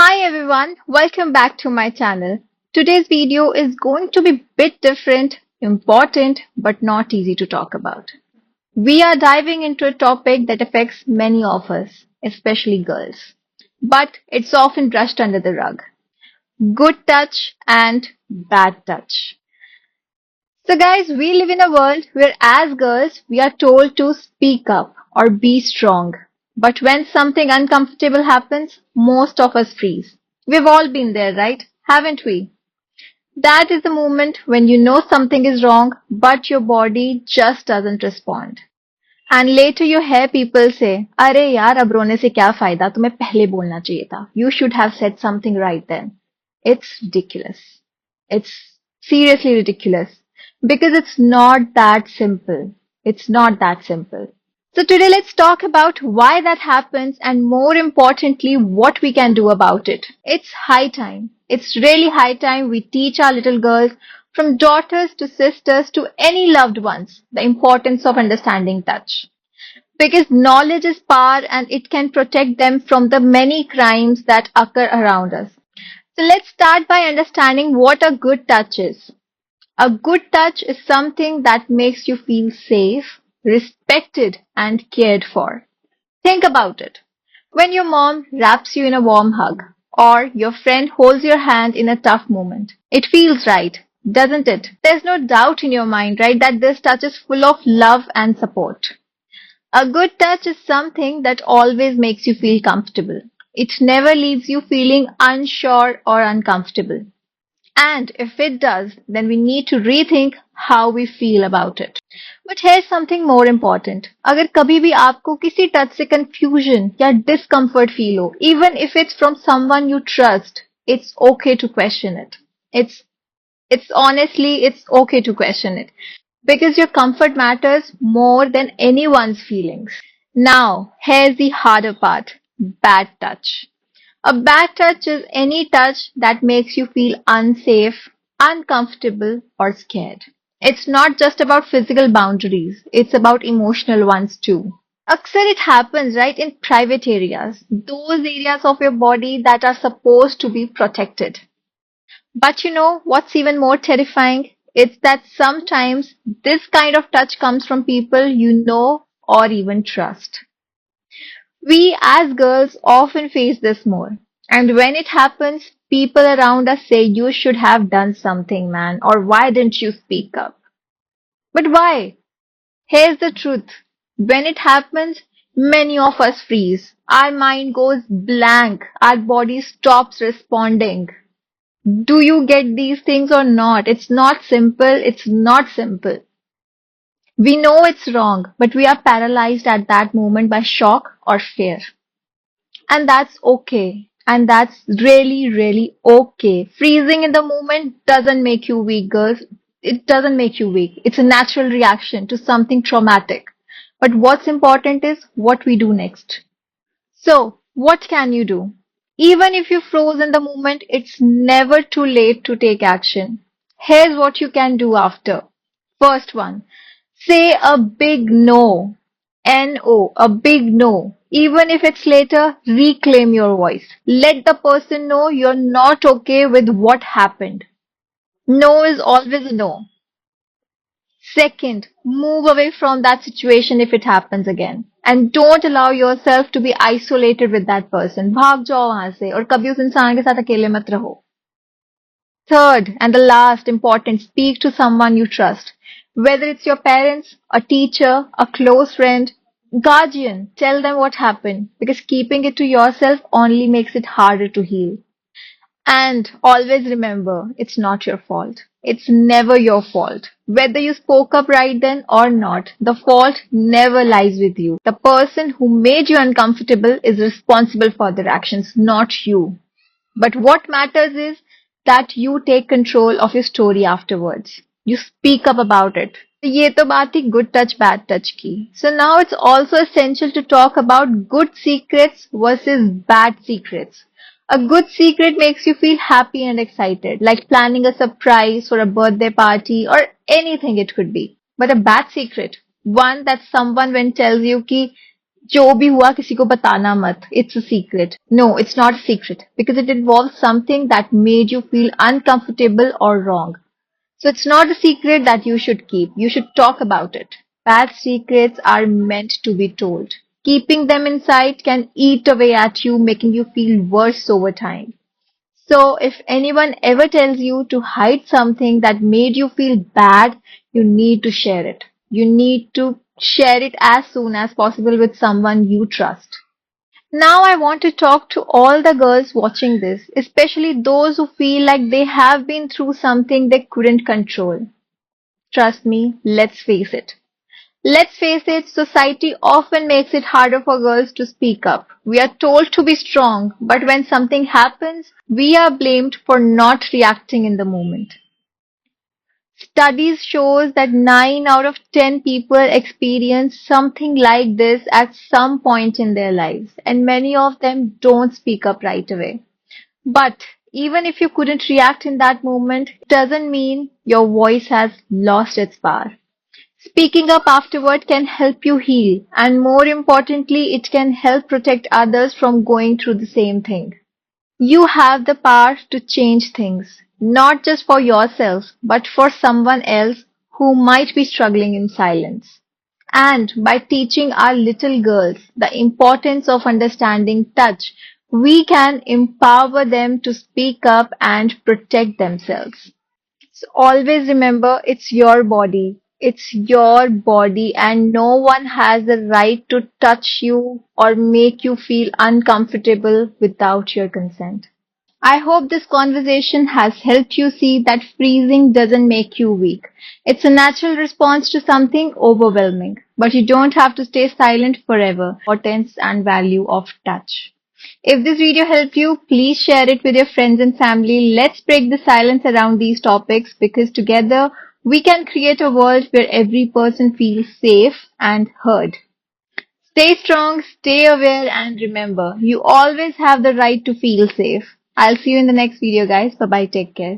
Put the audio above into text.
Hi everyone, welcome back to my channel. Today's video is going to be a bit different, important, but not easy to talk about. We are diving into a topic that affects many of us, especially girls. But it's often brushed under the rug. Good touch and bad touch. So guys, we live in a world where as girls, we are told to speak up or be strong. But when something uncomfortable happens, most of us freeze. We've all been there, right? Haven't we? That is the moment when you know something is wrong, but your body just doesn't respond. And later you hear people say, अरे यार अब रोने से क्या फायदा तुम्हें पहले बोलना चाहिए था. You should have said something right then. It's ridiculous. It's seriously ridiculous. Because it's not that simple. It's not that simple. So today let's talk about why that happens and more importantly what we can do about it. It's high time. It's really high time we teach our little girls from daughters to sisters to any loved ones the importance of understanding touch. Because knowledge is power and it can protect them from the many crimes that occur around us. So let's start by understanding what a good touch is. A good touch is something that makes you feel safe, respected, and cared for. Think about it. When your mom wraps you in a warm hug, or your friend holds your hand in a tough moment, it feels right, doesn't it? There's no doubt in your mind, right, that this touch is full of love and support. A good touch is something that always makes you feel comfortable. It never leaves you feeling unsure or uncomfortable. And if it does, then we need to rethink how we feel about it. But here's something more important. अगर कभी भी आपको किसी touch से confusion या discomfort feel हो, even if it's from someone you trust, it's okay to question it. It's okay to question it. Because your comfort matters more than anyone's feelings. Now, here's the harder part. Bad touch. A bad touch is any touch that makes you feel unsafe, uncomfortable, or scared. It's not just about physical boundaries, it's about emotional ones too. Aksar it happens right in private areas, those areas of your body that are supposed to be protected. But you know what's even more terrifying? It's that sometimes this kind of touch comes from people you know or even trust. We as girls often face this more. And when it happens, people around us say, you should have done something, man, or why didn't you speak up? But why? Here's the truth. When it happens, many of us freeze. Our mind goes blank. Our body stops responding. Do you get these things or not? It's not simple. It's not simple. We know it's wrong, but we are paralyzed at that moment by shock or fear. And that's okay. And that's really, really okay. Freezing in the moment doesn't make you weak, girls. It doesn't make you weak. It's a natural reaction to something traumatic. But what's important is what we do next. So, what can you do? Even if you froze in the moment, it's never too late to take action. Here's what you can do after. First one, say a big no. No, a big no. Even if it's later, reclaim your voice. Let the person know you're not okay with what happened. No is always a no. Second, move away from that situation if it happens again. And don't allow yourself to be isolated with that person. भाग जाओ वहां से और कभी उस इंसान के साथ अकेले मत रहो. Third and the last important, speak to someone you trust. Whether it's your parents, a teacher, a close friend, guardian, tell them what happened because keeping it to yourself only makes it harder to heal. And always remember, it's not your fault. It's never your fault. Whether you spoke up right then or not, the fault never lies with you. The person who made you uncomfortable is responsible for their actions, not you. But what matters is that you take control of your story afterwards. You speak up about it. ये तो बात थी good touch, bad touch की. So now it's also essential to talk about good secrets versus bad secrets. A good secret makes you feel happy and excited, like planning a surprise for a birthday party or anything it could be. But a bad secret, one that someone when tells you कि जो भी हुआ किसी को बताना मत. It's a secret. No, it's not a secret because it involves something that made you feel uncomfortable or wrong. So it's not a secret that you should keep. You should talk about it. Bad secrets are meant to be told. Keeping them inside can eat away at you, making you feel worse over time. So if anyone ever tells you to hide something that made you feel bad, you need to share it. You need to share it as soon as possible with someone you trust. Now I want to talk to all the girls watching this, especially those who feel like they have been through something they couldn't control. Trust me, let's face it. Let's face it, society often makes it harder for girls to speak up. We are told to be strong, but when something happens, we are blamed for not reacting in the moment. Studies shows that 9 out of 10 people experience something like this at some point in their lives, and many of them don't speak up right away. But even if you couldn't react in that moment, it doesn't mean your voice has lost its power. Speaking up afterward can help you heal, and more importantly, it can help protect others from going through the same thing. You have the power to change things, not just for yourself, but for someone else who might be struggling in silence. And by teaching our little girls the importance of understanding touch, we can empower them to speak up and protect themselves. So always remember it's your body. It's your body, and no one has the right to touch you or make you feel uncomfortable without your consent. I hope this conversation has helped you see that freezing doesn't make you weak. It's a natural response to something overwhelming, but you don't have to stay silent forever. Importance and value of touch. If this video helped you, please share it with your friends and family. Let's break the silence around these topics because together we can create a world where every person feels safe and heard. Stay strong, stay aware, and remember, you always have the right to feel safe. I'll see you in the next video, guys. Bye bye. Take care.